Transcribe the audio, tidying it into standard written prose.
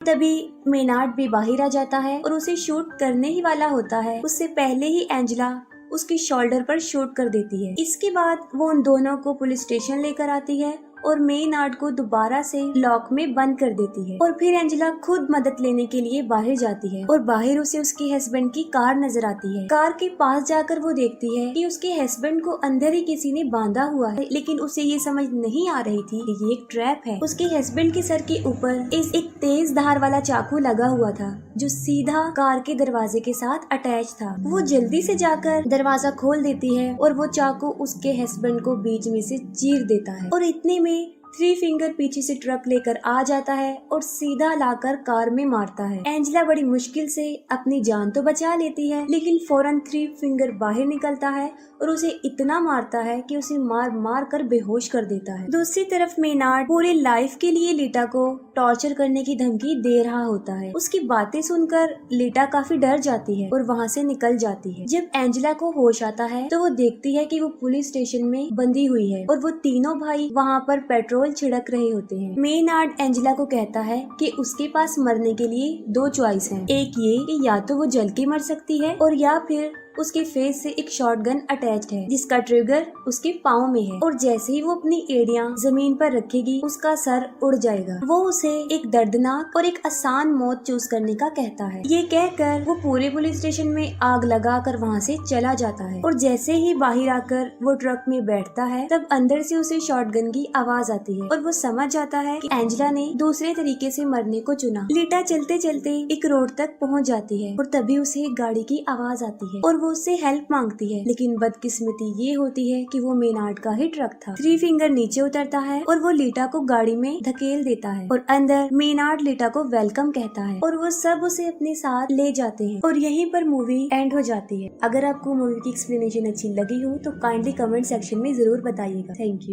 तभी मेनार्ड भी बाहर आ जाता है और उसे शूट करने ही वाला होता है। उससे पहले ही एंजेला उसकी शोल्डर पर शूट कर देती है। इसके बाद वो उन दोनों को पुलिस स्टेशन लेकर आती है और मेनार्ड को दोबारा से लॉक में बंद कर देती है। और फिर एंजेला खुद मदद लेने के लिए बाहर जाती है और बाहर उसे उसके हस्बैंड की कार नजर आती है। कार के पास जाकर वो देखती है कि उसके हस्बैंड को अंदर ही किसी ने बांधा हुआ है, लेकिन उसे ये समझ नहीं आ रही थी कि ये एक ट्रैप है। उसके हस्बैंड के सर के ऊपर एक तेज धार वाला चाकू लगा हुआ था जो सीधा कार के दरवाजे के साथ अटैच था। वो जल्दी से जाकर दरवाजा खोल देती है और वो चाकू उसके हस्बैंड को बीच में से चीर देता है और इतने में थ्री फिंगर पीछे से ट्रक लेकर आ जाता है और सीधा लाकर कार में मारता है। एंजेला बड़ी मुश्किल से अपनी जान तो बचा लेती है, लेकिन फौरन थ्री फिंगर बाहर निकलता है और उसे इतना मारता है कि उसे मार मार कर बेहोश कर देता है। दूसरी तरफ मेनार्ड पूरे लाइफ के लिए लीटा को टॉर्चर करने की धमकी दे रहा होता है। उसकी बातें सुनकर लीटा काफी डर जाती है और वहाँ से निकल जाती है। जब एंजेला को होश आता है तो वो देखती है कि वो पुलिस स्टेशन में बंधी हुई है और वो तीनों भाई वहाँ पर पेट्रोल छिड़क रहे होते हैं। मेनार्ड एंजेला को कहता है कि उसके पास मरने के लिए दो चॉइस हैं। एक ये कि या तो वो जल के मर सकती है और या फिर उसके फेस से एक शॉटगन अटैच्ड है जिसका ट्रिगर उसके पाँव में है और जैसे ही वो अपनी एड़ियां जमीन पर रखेगी उसका सर उड़ जाएगा। वो उसे एक दर्दनाक और एक आसान मौत चूज करने का कहता है। ये कहकर वो पूरे पुलिस स्टेशन में आग लगाकर वहाँ से चला जाता है और जैसे ही बाहर आकर वो ट्रक में बैठता है तब अंदर से उसे शॉटगन की आवाज आती है और वो समझ जाता है कि एंजेला ने दूसरे तरीके से मरने को चुना। लीटा चलते चलते एक रोड तक पहुँच जाती है और तभी उसे एक गाड़ी की आवाज आती है और वो उससे हेल्प मांगती है, लेकिन बदकिस्मती ये होती है कि वो मेनार्ड का ही ट्रक था। थ्री फिंगर नीचे उतरता है और वो लीटा को गाड़ी में धकेल देता है और अंदर मेनार्ड लीटा को वेलकम कहता है और वो सब उसे अपने साथ ले जाते हैं और यहीं पर मूवी एंड हो जाती है। अगर आपको मूवी की एक्सप्लेनेशन अच्छी लगी हो तो काइंडली कमेंट सेक्शन में जरूर बताइएगा। Thank you.